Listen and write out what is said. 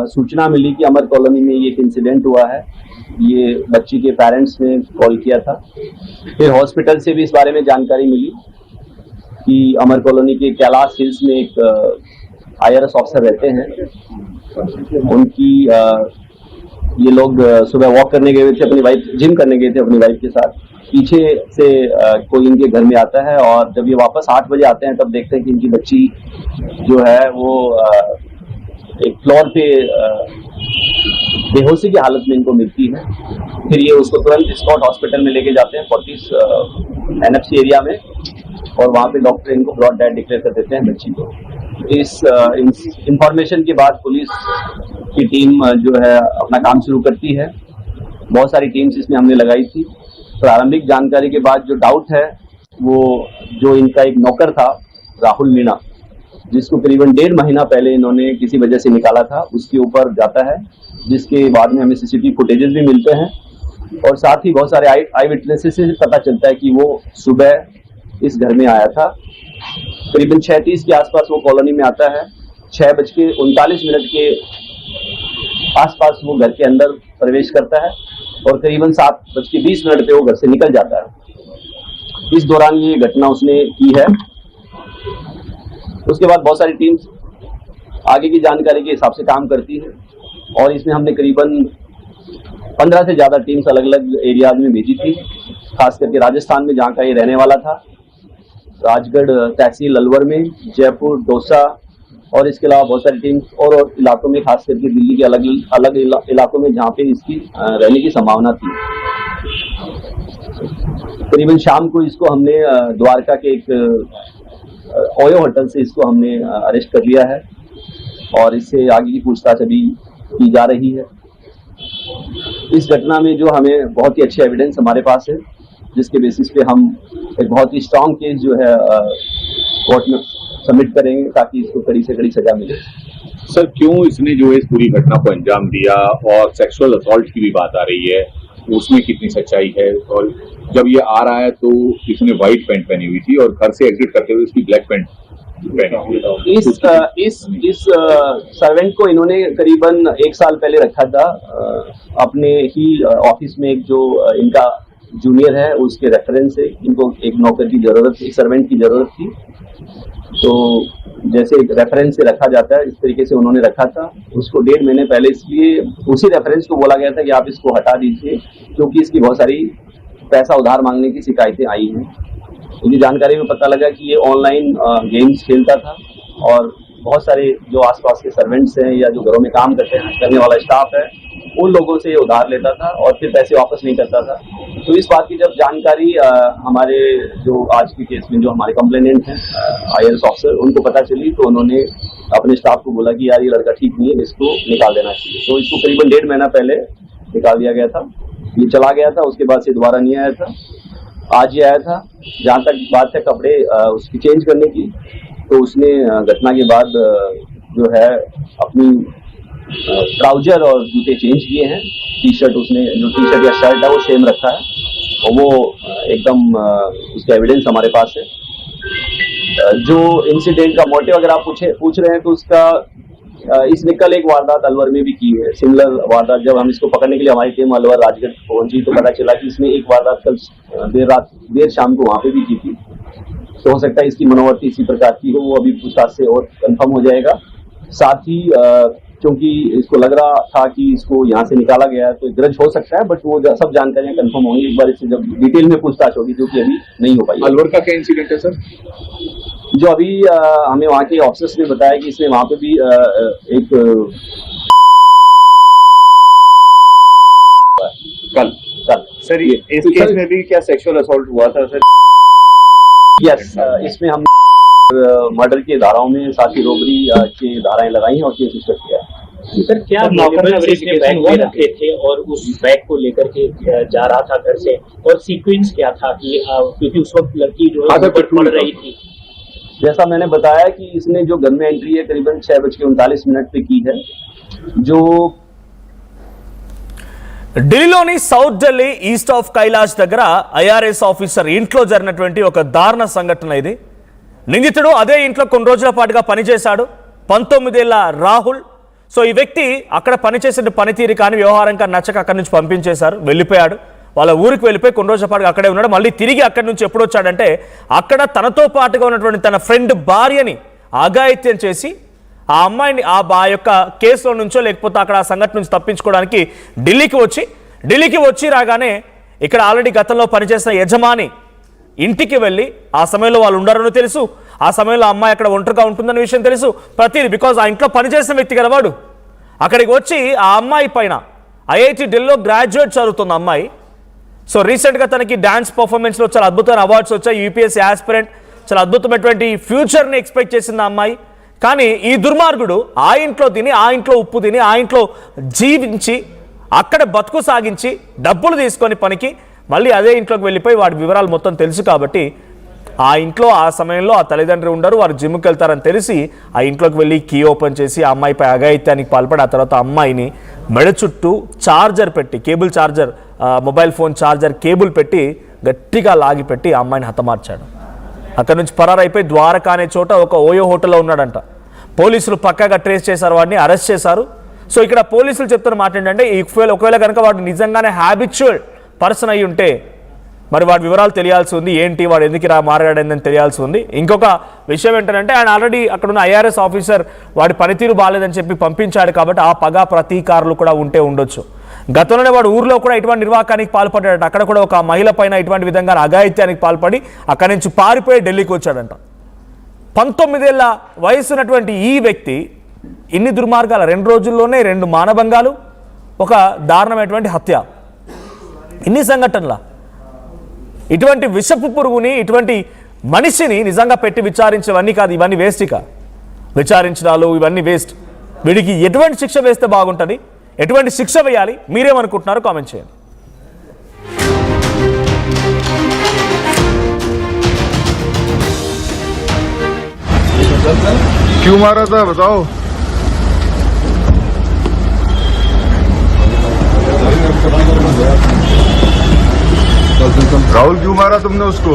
सूचना मिली कि अमर कॉलोनी में ये एक इंसिडेंट हुआ है। ये बच्ची के पेरेंट्स ने कॉल किया था। फिर हॉस्पिटल से भी इस बारे में जानकारी मिली कि अमर कॉलोनी के कैलाश हिल्स में एक IRS ऑफिसर रहते हैं। उनकी ये लोग सुबह वॉक करने गए थे, अपनी वाइफ जिम करने गए थे अपनी वाइफ के साथ। पीछे से कोई इनके घर में आता है और जब ये वापस 8 बजे आते हैं तब देखते हैं कि इनकी बच्ची जो है वो एक फ्लोर पे बेहोशी की हालत में इनको मिलती है। फिर ये उसको तुरंत स्कॉट हॉस्पिटल में लेके जाते हैं 40 NFC एरिया में, और वहाँ पे डॉक्टर इनको ब्रॉड डेड डिक्लेयर कर देते हैं बच्ची को। इस इंफॉर्मेशन के बाद पुलिस की टीम जो है अपना काम शुरू करती है। बहुत सारी टीम्स इसमें हमने लगाई थी। प्रारंभिक जानकारी के बाद जो डाउट है वो जो इनका एक नौकर था राहुल मीणा, जिसको करीबन 1.5 महीना पहले इन्होंने किसी वजह से निकाला था, उसके ऊपर जाता है, जिसके बाद में हमें CCTV फुटेजेस भी मिलते हैं। और साथ ही बहुत सारे आई विटनेसेस से पता चलता है कि वो सुबह इस घर में आया था। करीबन 6:30 के आसपास वो कॉलोनी में आता है। 6:39 के आसपास वो घर के अंदर प्रवेश करता है और करीबन 7:20 पे वो घर से निकल जाता है। इस दौरान ये घटना उसने की है। उसके बाद बहुत सारी टीम्स आगे की जानकारी के हिसाब से काम करती है और इसमें हमने करीबन 15 से ज़्यादा टीम्स अलग अलग एरियाज में भेजी थी, खास करके राजस्थान में जहाँ का ये रहने वाला था, राजगढ़ तहसील अलवर में, जयपुर, दौसा, और इसके अलावा बहुत सारी टीम्स और इलाकों में, खास करके दिल्ली के अलग अलग इलाकों में जहाँ पे इसकी रहने की संभावना थी। करीबन शाम को इसको हमने द्वारका के एक ओयो होटल से इसको हमने अरेस्ट कर लिया है और इससे आगे की पूछताछ अभी की जा रही है। इस घटना में जो हमें बहुत ही अच्छे एविडेंस हमारे पास है, जिसके बेसिस पे हम एक बहुत ही स्ट्रांग केस जो है कोर्ट में सबमिट करेंगे ताकि इसको कड़ी से कड़ी सजा मिले। सर, क्यों इसने जो है इस पूरी घटना को अंजाम दिया, और सेक्सुअल असॉल्ट की भी बात आ रही है, उसमें कितनी सच्चाई है? और जब ये आ रहा है तो इसने व्हाइट पैंट पहनी हुई थी और घर से एग्जिट करते हुए इसकी ब्लैक पैंट पहनी हुई थी। इस सर्वेंट को इन्होंने करीबन 1 साल पहले रखा था अपने ही ऑफिस में। एक जो इनका जूनियर है उसके रेफरेंस से इनको एक नौकर की जरूरत थी, एक सर्वेंट की जरूरत थी, तो जैसे एक रेफरेंस से रखा जाता है इस तरीके से उन्होंने रखा था उसको 1.5 महीने पहले। इसलिए उसी रेफरेंस को बोला गया था कि आप इसको हटा दीजिए, क्योंकि इसकी बहुत सारी पैसा उधार मांगने की शिकायतें आई हैं। मुझे जानकारी में पता लगा कि ये ऑनलाइन गेम्स खेलता था और बहुत सारे जो आसपास के सर्वेंट्स हैं या जो घरों में काम करने वाला स्टाफ है उन लोगों से ये उधार लेता था और फिर पैसे वापस नहीं करता था। तो इस बात की जब जानकारी हमारे जो आज के केस में जो हमारे कंप्लेनेंट हैं IRS ऑफिसर, उनको पता चली तो उन्होंने अपने स्टाफ को बोला कि यार ये लड़का ठीक नहीं है, इसको निकाल देना चाहिए। तो इसको करीबन 1.5 महीना पहले निकाल दिया गया था। ये चला गया था, उसके बाद से दोबारा नहीं आया था। आज ही आया था। जहाँ तक बात है कपड़े उसकी चेंज करने की, तो उसने घटना के बाद जो है अपनी ट्राउजर और जूते चेंज किए हैं। टी-शर्ट उसने जो टी-शर्ट या शर्ट है वो सेम रखा है और वो एकदम उसका एविडेंस हमारे पास है। जो इंसिडेंट का मोटिव अगर आप पूछ रहे हैं तो उसका इसने कल एक वारदात अलवर में भी की है, सिमिलर वारदात। जब हम इसको पकड़ने के लिए हमारी टीम अलवर राजगढ़ पहुंची तो पता चला कि इसने एक वारदात कल देर शाम को वहां पे भी की थी। तो हो सकता है इसकी मनोवृत्ति इसी प्रकार की हो, वो अभी पूछताछ से और कंफर्म हो जाएगा। साथ ही क्योंकि इसको लग रहा था कि इसको यहाँ से निकाला गया है तो ग्रज हो सकता है, बट वो सब जानकारियां कंफर्म होंगी एक बार इससे जब डिटेल में पूछताछ होगी, जो कि अभी नहीं हो पाई। अलवर का क्या इंसिडेंट है सर? जो अभी हमें वहाँ के ऑफिसर्स ने बताया कि इसने वहाँ पे भी एक कल सर ये इस केस में भी क्या सेक्सुअल असॉल्ट हुआ था सर? यस, इसमें हम मर्डर की धाराओं में साथ ही रोबरी की धाराएं लगाई हैं और केस रजिस्टर किया है। सर, क्या बैग में रखे थे और उस बैग को लेकर के जा रहा था घर से, और सीक्वेंस क्या था कि क्योंकि उस वक्त लड़की जो है पड़ रही थी? जैसा मैंने बताया कि इसने जो घर में एंट्री है करीबन 6:39 पे की है। जो ఢిల్లీలోని south Delhi east of Kailash దగ్గర IRS ఆఫీసర్ ఇంట్లో జరిగినటువంటి ఒక దారుణ సంఘటన ఇది. నిందితుడు అదే ఇంట్లో కొన్ని రోజుల పాటుగా పనిచేశాడు. 19 ఏళ్ల రాహుల్ సో ఈ వ్యక్తి అక్కడ పనిచేసిన పనితీరు కానీ వ్యవహారం కానీ నచ్చక అక్కడి నుంచి పంపించేశారు, వెళ్ళిపోయాడు. వాళ్ళ ఊరికి వెళ్ళిపోయి కొన్ని రోజుల పాటు అక్కడే ఉన్నాడు. మళ్ళీ తిరిగి అక్కడి నుంచి ఎప్పుడు వచ్చాడంటే అక్కడ తనతో పాటుగా ఉన్నటువంటి తన ఫ్రెండ్ భార్యని అఘాయిత్యం చేసి ఆ అమ్మాయిని ఆ యొక్క కేసులో నుంచో లేకపోతే అక్కడ ఆ సంఘటన నుంచి తప్పించుకోవడానికి ఢిల్లీకి వచ్చి రాగానే ఇక్కడ ఆల్రెడీ గతంలో పనిచేసిన యజమాని ఇంటికి వెళ్ళి ఆ సమయంలో వాళ్ళు ఉండారని తెలుసు, ఆ సమయంలో అమ్మాయి అక్కడ ఒంటరిగా ఉంటుందనే విషయం తెలుసు, ప్రతిదీ బికాజ్ ఆ ఇంట్లో పనిచేసిన వ్యక్తి కదా వాడు. అక్కడికి వచ్చి ఆ అమ్మాయి పైన ఐఐటి ఢిల్లీలో గ్రాడ్యుయేట్ చదువుతుంది అమ్మాయి. సో రీసెంట్గా తనకి డ్యాన్స్ పర్ఫార్మెన్స్లో చాలా అద్భుతమైన అవార్డ్స్ వచ్చాయి, యూపీఎస్సీ ఆస్పిరెంట్, చాలా అద్భుతమైనటువంటి ఫ్యూచర్ని ఎక్స్పెక్ట్ చేసింది ఆ అమ్మాయి. కానీ ఈ దుర్మార్గుడు ఆ ఇంట్లో తిని, ఆ ఇంట్లో ఉప్పు తిని, ఆ ఇంట్లో జీవించి అక్కడ బతుకు సాగించి డబ్బులు తీసుకొని పనికి మళ్ళీ అదే ఇంట్లోకి వెళ్ళిపోయి వాడి వివరాలు మొత్తం తెలుసు కాబట్టి ఆ ఇంట్లో ఆ సమయంలో ఆ తల్లిదండ్రులు ఉండరు, వారు జిమ్కి వెళ్తారని తెలిసి ఆ ఇంట్లోకి వెళ్ళి కీ ఓపెన్ చేసి ఆ అమ్మాయిపై అఘాయిత్యానికి పాల్పడి ఆ తర్వాత అమ్మాయిని మెడ చుట్టూ ఛార్జర్ పెట్టి, cable charger, mobile phone charger cable పెట్టి గట్టిగా లాగిపెట్టి ఆ అమ్మాయిని హతమార్చాడు. అక్కడి నుంచి పరారైపోయి ద్వారకా అనే చోట ఒక ఓయో హోటల్లో ఉన్నాడంట. పోలీసులు పక్కాగా ట్రేస్ చేశారు, వాడిని అరెస్ట్ చేశారు. సో ఇక్కడ పోలీసులు చెప్తున్న మాట ఏంటంటే ఒకవేళ కనుక వాడు నిజంగానే హ్యాబిచువల్ పర్సన్ అయి ఉంటే మరి వాడి వివరాలు తెలియాల్సి ఉంది, ఏంటి వాడు ఎందుకు మారాడని తెలియాల్సి ఉంది. ఇంకొక విషయం ఏంటంటే ఆయన ఆల్రెడీ అక్కడ ఉన్న ఐఆర్ఎస్ ఆఫీసర్ వాడి పనితీరు బాగాలేదని చెప్పి పంపించాడు కాబట్టి ఆ పగ ప్రతీకారులు కూడా ఉండొచ్చు. గతంలోనే వాడు ఊర్లో కూడా ఇటువంటి నిర్వాకానికి పాల్పడ్డాడట. అక్కడ కూడా ఒక మహిళ పైన ఇటువంటి విధంగా అఘాయిత్యానికి పాల్పడి అక్కడి నుంచి పారిపోయి ఢిల్లీకి వచ్చాడంట. 19 ఏళ్ల వయసు ఉన్నటువంటి ఈ వ్యక్తి ఇన్ని దుర్మార్గాలు, 2 రోజుల్లోనే 2 మానభంగాలు, ఒక దారుణమైనటువంటి హత్య, ఇన్ని సంఘటనల ఇటువంటి విషపు పురుగుని, ఇటువంటి మనిషిని నిజంగా పెట్టి విచారించేవన్నీ కాదు, ఇవన్నీ వేస్ట్. ఇక విచారించడాలు ఇవన్నీ వేస్ట్. వీడికి ఎటువంటి శిక్ష వేస్తే బాగుంటుంది, ఎటువంటి శిక్ష వేయాలి, మీరేమనుకుంటున్నారో కామెంట్ చేయండి. क्यों मारा था बताओ? राहुल क्यों मारा तुमने उसको?